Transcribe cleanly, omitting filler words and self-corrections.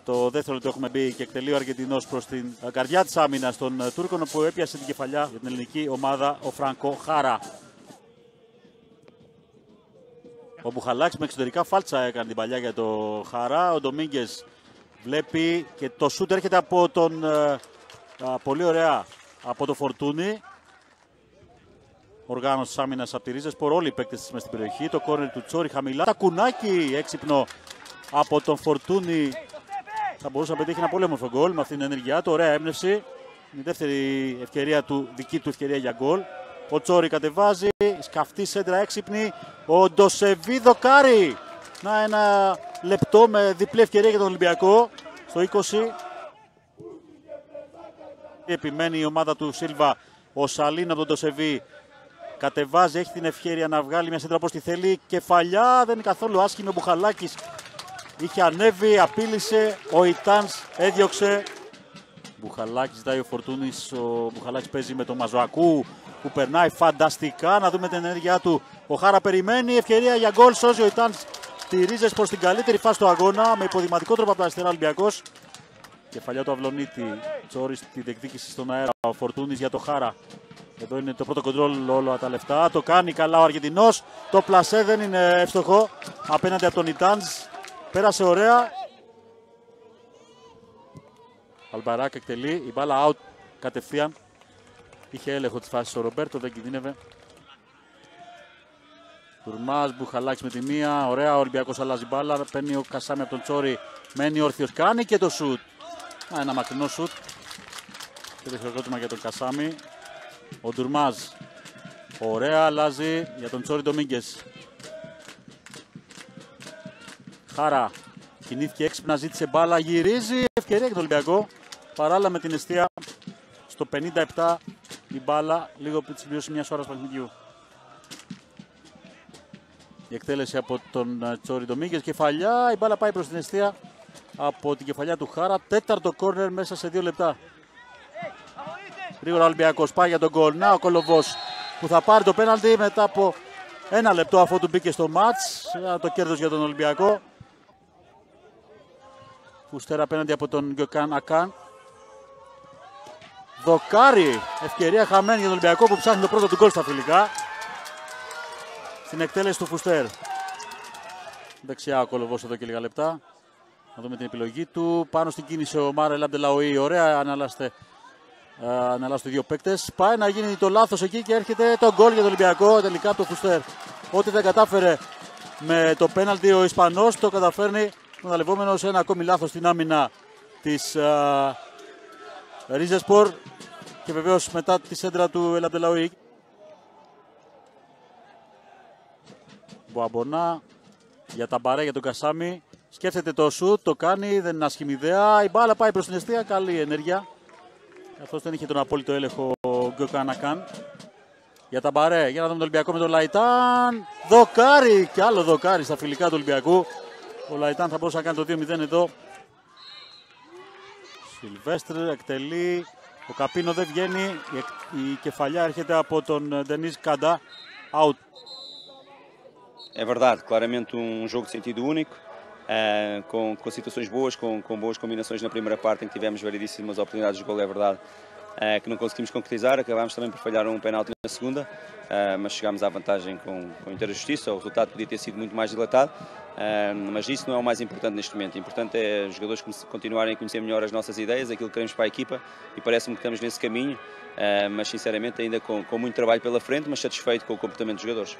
Το δεύτερο το έχουμε μπει και εκτελεί ο Αργεντινός προς την καρδιά της άμυνας των Τούρκων, που έπιασε την κεφαλιά για την ελληνική ομάδα ο Φρανκό Χάρα. Ο Μπουχαλάκης με εξωτερικά φάλτσα έκανε την παλιά για το Χαρά. Ο Ντομίνγκες βλέπει και το σούτ έρχεται από τον πολύ ωραία από το Φορτούνι. Οργάνωση της άμυνας από τη Ρίζεσπορ, όλοι οι παίκτες της μες στην περιοχή. Το κόρνερ του Τσόρι χαμηλά. Τα κουνάκι έξυπνο από τον Φορτούνι. Θα μπορούσε να πετύχει ένα πολύ όμορφο γκολ με αυτήν την ενέργειά του. Ωραία έμπνευση. Η δεύτερη ευκαιρία του, δική του ευκαιρία για γκολ. Ο Τσόρι κατεβάζει, σκαφτή σέντρα έξυπνη. Ο Ντοσεβί δοκάρι. Να, ένα λεπτό με διπλή ευκαιρία για τον Ολυμπιακό στο 20. Επιμένει η ομάδα του Σίλβα. Ο Σαλίν από τον Ντοσεβί κατεβάζει, έχει την ευκαιρία να βγάλει μια σέντρα όπως τη θέλει. Κεφαλιά, δεν είναι καθόλου άσχημη. Ο Μπουχαλάκης είχε ανέβει, απείλησε. Ο Ιτάνς έδιωξε. Μπουχαλάκης ζητάει ο Φορτούνης. Ο Μπουχαλάκης παίζει με τον Μαζοακού που περνάει φανταστικά. Να δούμε την ενέργειά του. Ο Χάρα περιμένει. Ευκαιρία για γκολ. Σώζει ο Ιτάνς τη Ρίζες προς την καλύτερη φάση του αγώνα. Με υποδηματικό τρόπο από τα αριστερά Ολυμπιακός. Κεφαλιά του Αυλονίτη. Τσόρις τη διεκδίκηση στον αέρα. Ο Φορτούνης για το Χάρα. Εδώ είναι το πρώτο κοντρόλ όλα τα λεφτά. Το κάνει καλά ο Αργεντινός. Το πλασέ δεν είναι εύστοχο απέναντι από τον Ιτάνς. Πέρασε ωραία. Αλμπαράκ εκτελεί. Η μπάλα out κατευθείαν. Είχε έλεγχο της φάσης ο Ρομπέρτο, δεν κινδύνευε. Τουρμάς, Μπουχαλάκης με τη μία. Ωραία, ο Ολυμπιακός αλλάζει μπάλα. Παίρνει ο Κασάμι από τον Τσόρι. Μένει όρθιος. Κάνει και το σουτ. Ένα μακρινό σουτ. Και το χειροκρότημα για τον Κασάμι. Ο Ντουρμάζ. Ωραία, αλλάζει για τον Τσόρι Ντομίνγκες. Χάρα. Κινήθηκε έξυπνα, ζήτησε μπάλα. Γυρίζει. Ευκαιρία για τον Ολυμπιακό. Παράλληλα με την εστία στο 57 η μπάλα. Λίγο πριν τη συμπλήρωση μιας ώρας παιχνιδιού. Η εκτέλεση από τον Τσόρι Ντομίνγκες. Κεφαλιά. Η μπάλα πάει προς την εστία από την κεφαλιά του Χάρα. Τέταρτο κόρνερ μέσα σε 2 λεπτά. Γρήγορα ο Ολυμπιακός πάει για τον γκολ. Να ο Κολοβός που θα πάρει το πέναλτι μετά από 1 λεπτό αφού του μπήκε στο μάτς. Το κέρδος για τον Ολυμπιακό. Φουστέρα απέναντι από τον Γκιοκάν Ακάν. Δοκάρι. Ευκαιρία χαμένη για τον Ολυμπιακό που ψάχνει το πρώτο του γκολ στα φιλικά. Στην εκτέλεση του Φουστέρ. Δεξιά ο Κολοβός εδώ και λίγα λεπτά. Να δούμε την επιλογή του. Πάνω στην κίνηση ο Μάρελ Αμπτελαουή. Ωραία, αναλάστε δύο παίκτες. Πάει να γίνει το λάθος εκεί και έρχεται το γκολ για τον Ολυμπιακό. Τελικά από το Φουστέρ. Ό,τι δεν κατάφερε με το πέναλτι ο Ισπανός, το καταφέρνει ο αναλευόμενος. Ένα ακόμη λάθος στην άμυνα της Ρίζεσπορ. Και βεβαίως μετά τη σέντρα του Ελαμπτελαουή. Μποαμπονά για τα μπαρέ για τον Κασάμι. Σκέφτεται το σουτ, το κάνει, δεν είναι άσχημη ιδέα. Η μπάλα πάει προς την εστία, καλή ενέργεια. Καθώς δεν είχε τον απόλυτο έλεγχο ο Γκιοκάν Ακάν. Για τα μπαρέ, για να δούμε τον Ολυμπιακό με τον Λαϊτάν. Δοκάρι και άλλο δοκάρι στα φιλικά του Ολυμπιακού. Ο Λαϊτάν θα μπορούσε να κάνει το 2-0 εδώ. Σιλβέστρ εκτελεί. Ο Καπίνο δεν βγαίνει. Η κεφαλιά έρχεται από τον Ντενίς Κάντα. Out. É verdade, claramente jogo de sentido único, com situações boas, com boas combinações na primeira parte em que tivemos variedíssimas oportunidades de gol, é verdade, que não conseguimos concretizar, acabámos também por falhar um penalti na segunda, mas chegámos à vantagem com inteira justiça, o resultado podia ter sido muito mais dilatado, mas isso não é o mais importante neste momento. O importante é os jogadores continuarem a conhecer melhor as nossas ideias, aquilo que queremos para a equipa, e parece-me que estamos nesse caminho, mas sinceramente ainda com muito trabalho pela frente, mas satisfeito com o comportamento dos jogadores.